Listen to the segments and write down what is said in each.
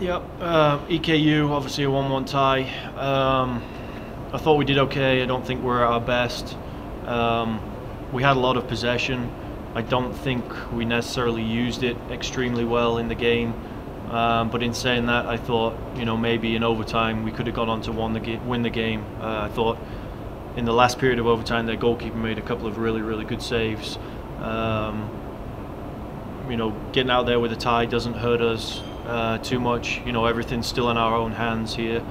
Yep, EKU, obviously a 1-1 tie. I thought we did okay. I don't think we're at our best. We had a lot of possession. I don't think we necessarily used it extremely well in the game. But in saying that, I thought, maybe in overtime we could have gone on to win the game. I thought in the last period of overtime, their goalkeeper made a couple of really, really good saves. Getting out there with a tie doesn't hurt us too much. Everything's still in our own hands here.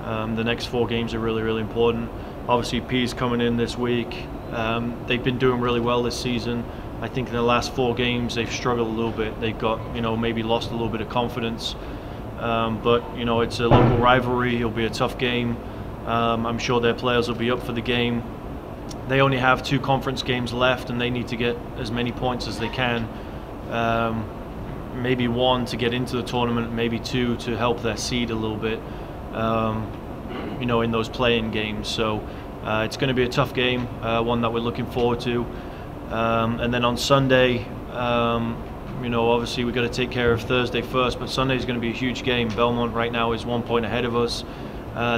The next 4 games are really, really important. Obviously, P's coming in this week. They've been doing really well this season. I think in the last 4 games they've struggled a little bit. They've got, maybe lost a little bit of confidence. But it's a local rivalry. It'll be a tough game. I'm sure their players will be up for the game. They only have 2 conference games left, and they need to get as many points as they can. Maybe 1 to get into the tournament, maybe 2 to help their seed a little bit. In those play-in games. So it's going to be a tough game, one that we're looking forward to. And then on Sunday, obviously we've got to take care of Thursday first, but Sunday is going to be a huge game. Belmont right now is 1 point ahead of us.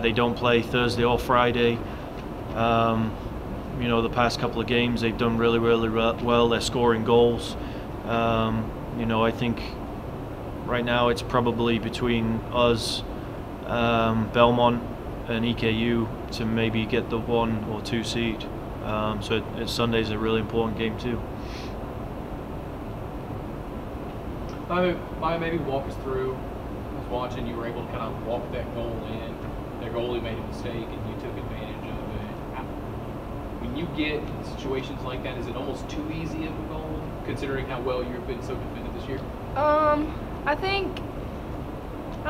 They don't play Thursday or Friday. The past couple of games they've done really, really well. They're scoring goals. I think right now it's probably between us, Belmont and EKU to maybe get the 1 or 2 seed. So Sunday's a really important game too. Maybe walk us through. I was watching, you were able to kind of walk that goal in. Their goalie made a mistake and you took advantage of it. When you get in situations like that, is it almost too easy of a goal, considering how well you've been so defended this year? I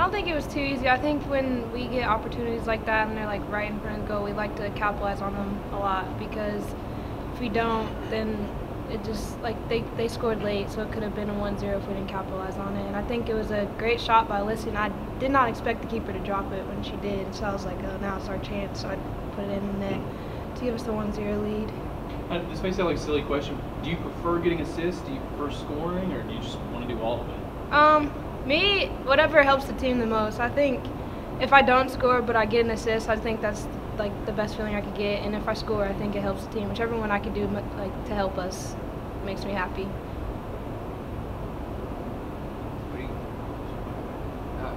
don't think it was too easy. I think when we get opportunities like that and they're like right in front of the goal, we like to capitalize on them a lot, because if we don't, then it just, like, they scored late, so it could have been a 1-0 if we didn't capitalize on it. And I think it was a great shot by Lissy, and I did not expect the keeper to drop it when she did, so I was like, oh, now it's our chance, so I put it in the net to give us the 1-0 lead. This may sound like a silly question. Do you prefer getting assists? Do you prefer scoring, or do you just want to do all of it? Me, whatever helps the team the most. I think if I don't score but I get an assist, I think that's like the best feeling I could get. And if I score, I think it helps the team. Whichever one I could do to help us makes me happy.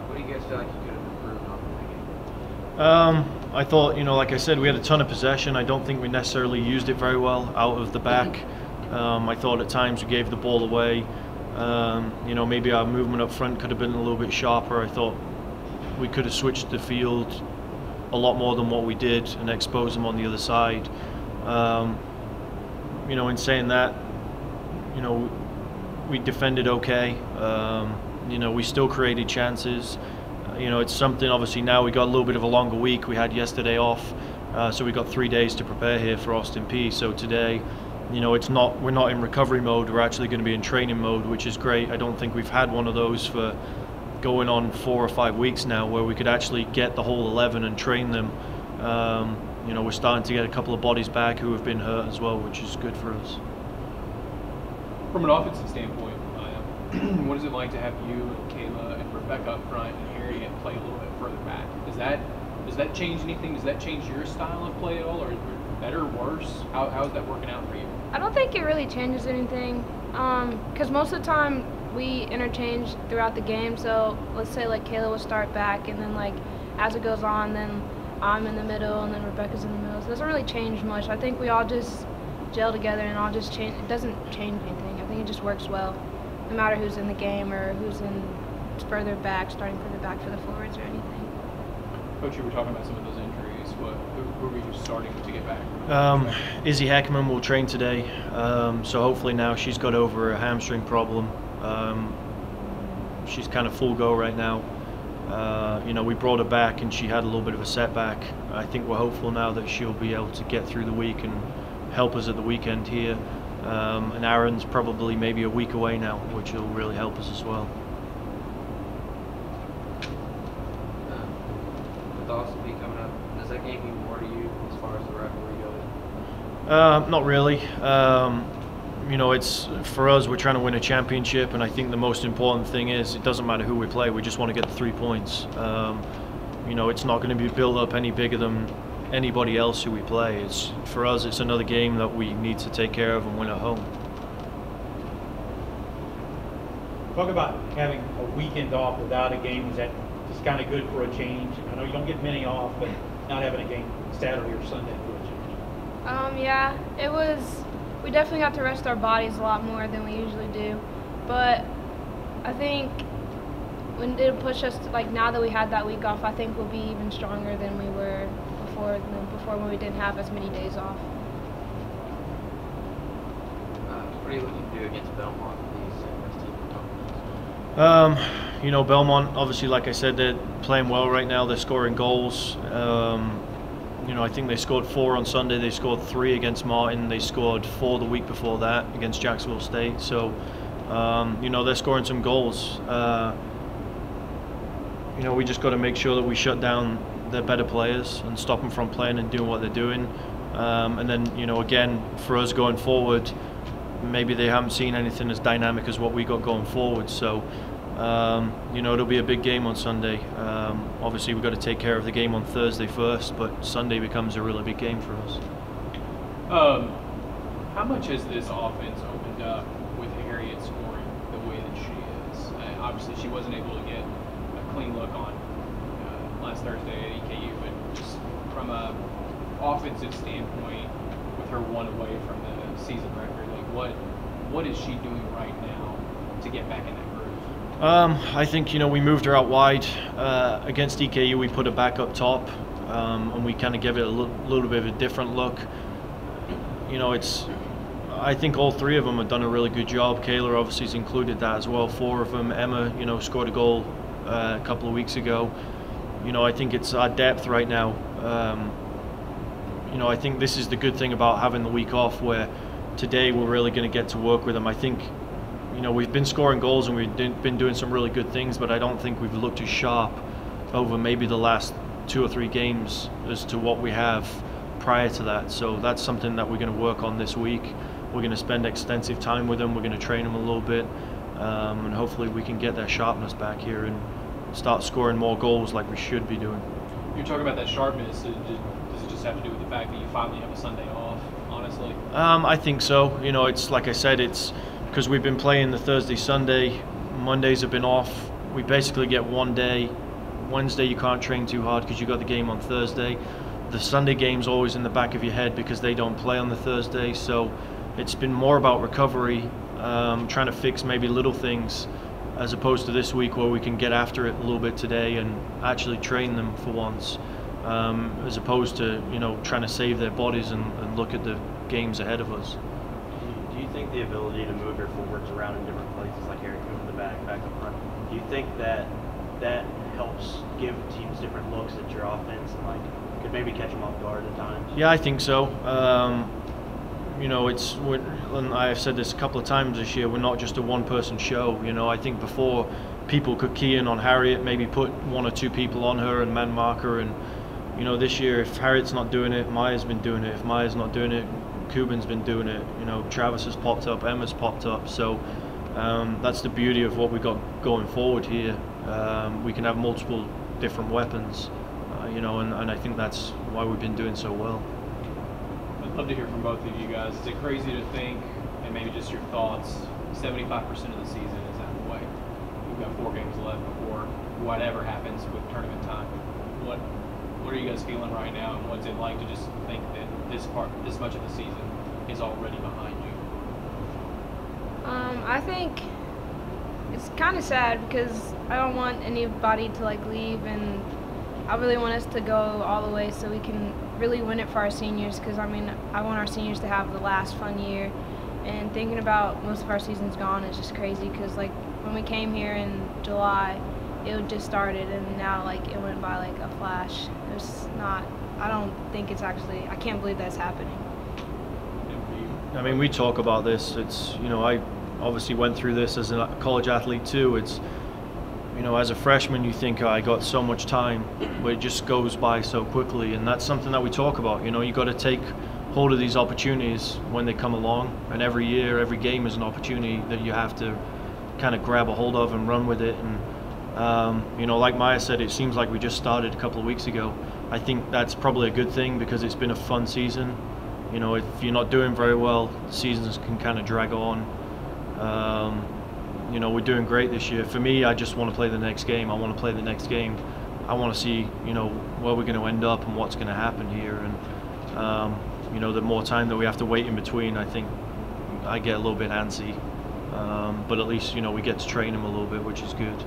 What do you guys feel like you could have improved on in the game? I thought, like I said, we had a ton of possession. I don't think we necessarily used it very well out of the back. I thought at times we gave the ball away. Maybe our movement up front could have been a little bit sharper. I thought we could have switched the field a lot more than what we did and exposed them on the other side. In saying that, we defended okay. We still created chances. It's something, obviously now we got a little bit of a longer week. We had yesterday off, so we got 3 days to prepare here for Austin Peay. So today, we're not in recovery mode. We're actually going to be in training mode, which is great. I don't think we've had one of those for going on 4 or 5 weeks now, where we could actually get the whole 11 and train them. We're starting to get a couple of bodies back who have been hurt as well, which is good for us. From an offensive standpoint, what is it like to have you and Kayla and Rebecca up front and Harriet play a little bit further back? Does that change anything? Does that change your style of play at all, or better, worse? How is that working out for you? I don't think it really changes anything, because most of the time we interchange throughout the game. So let's say like Kayla will start back, and then like as it goes on, then I'm in the middle, and then Rebecca's in the middle. So it doesn't really change much. I think we all just gel together, and all just change. It doesn't change anything. I think it just works well, no matter who's in the game or who's in further back, starting further back for the forwards or anything. Coach, you were talking about some of those injuries. Who were you starting to get back? Izzy Heckman will train today, so hopefully now she's got over a hamstring problem. She's kind of full go right now. We brought her back and she had a little bit of a setback. I think we're hopeful now that she'll be able to get through the week and help us at the weekend here. And Aaron's probably maybe a week away now, which will really help us as well. With Austin Peay coming up, does that game mean more to you as far as the rivalry goes? Not really. you know, it's for us, we're trying to win a championship, and I think the most important thing is it doesn't matter who we play, we just want to get the 3 points. You know, it's not going to be built up any bigger than anybody else who we play. It's for us, it's another game that we need to take care of and win at home. Talk about having a weekend off without a game. Is that just kind of good for a change? I know you don't get many off, but not having a game Saturday or Sunday for a change. Yeah, it was. We definitely got to rest our bodies a lot more than we usually do, but I think when it pushed us to, like, now that we had that week off, I think we'll be even stronger than we were before when we didn't have as many days off. What are you looking to do against Belmont? You know, Belmont, obviously, like I said, they're playing well right now. They're scoring goals. You know, I think they scored 4 on Sunday. They scored 3 against Martin. They scored 4 the week before that against Jacksonville State. So, you know, they're scoring some goals. You know, we just got to make sure that we shut down their better players and stop them from playing and doing what they're doing. And then, you know, again, for us going forward, maybe they haven't seen anything as dynamic as what we got going forward. So, you know, it'll be a big game on Sunday. Obviously, we've got to take care of the game on Thursday first, but Sunday becomes a really big game for us. How much has this offense opened up with Harriet scoring the way that she is? Obviously, she wasn't able to get a clean look on last Thursday at EKU, but just from a offensive standpoint, with her 1 away from the season record, like what is she doing right now to get back in that groove? I think, you know, we moved her out wide. Against EKU, we put her back up top, and we kind of gave it a little bit of a different look. You know, I think all 3 of them have done a really good job. Kayla obviously has included that as well, 4 of them. Emma, you know, scored a goal a couple of weeks ago. You know, I think it's our depth right now. You know, I think this is the good thing about having the week off, where today we're really going to get to work with them. I think, you know, we've been scoring goals and we've been doing some really good things, but I don't think we've looked as sharp over maybe the last 2 or 3 games as to what we have prior to that. So that's something that we're going to work on this week. We're going to spend extensive time with them. We're going to train them a little bit, and hopefully we can get their sharpness back here and start scoring more goals like we should be doing. You're talking about that sharpness. Does it just have to do with the fact that you finally have a Sunday off, honestly? I think so. You know, it's like I said, it's because we've been playing the Thursday, Sunday. Mondays have been off. We basically get 1 day. Wednesday you can't train too hard because you got the game on Thursday. The Sunday game's always in the back of your head because they don't play on the Thursday. So it's been more about recovery, trying to fix maybe little things, as opposed to this week where we can get after it a little bit today and actually train them for once, as opposed to, you know, trying to save their bodies and look at the games ahead of us. Do you think the ability to move your forwards around in different places, like Eric moving the back up front, do you think that helps give teams different looks at your offense and like could maybe catch them off guard at times? Yeah, I think so. You know, and I've said this a couple of times this year, we're not just a one-person show. You know, I think before people could key in on Harriet, maybe put 1 or 2 people on her and man mark her. And, you know, this year, if Harriet's not doing it, Miyah's been doing it. If Miyah's not doing it, Cuban's been doing it. You know, Travis has popped up, Emma's popped up. So that's the beauty of what we got going forward here. We can have multiple different weapons, you know, and I think that's why we've been doing so well. I'd love to hear from both of you guys. Is it crazy to think, and maybe just your thoughts, 75% of the season is out of the way? We've got 4 games left before whatever happens with tournament time. What are you guys feeling right now, and what's it like to just think that this much of the season is already behind you? I think it's kind of sad because I don't want anybody to like leave, and I really want us to go all the way so we can really win it for our seniors, because I mean, I want our seniors to have the last fun year. And thinking about most of our season's gone is just crazy, because like when we came here in July, it just started, and now like it went by like a flash. I don't think it's actually, I can't believe that's happening. I mean, we talk about this. It's, you know, I obviously went through this as a college athlete too. It's, you know, as a freshman, you think, oh, I got so much time, but it just goes by so quickly, and that's something that we talk about. You know, you got to take hold of these opportunities when they come along, and every year, every game is an opportunity that you have to kind of grab a hold of and run with it. And you know, like Miyah said, it seems like we just started a couple of weeks ago. I think that's probably a good thing because it's been a fun season. You know, if you're not doing very well, seasons can kind of drag on. You know, we're doing great this year. For me, I just want to play the next game. I want to play the next game. I want to see, you know, where we're going to end up and what's going to happen here. And you know, the more time that we have to wait in between, I think I get a little bit antsy. But at least, you know, we get to train him a little bit, which is good.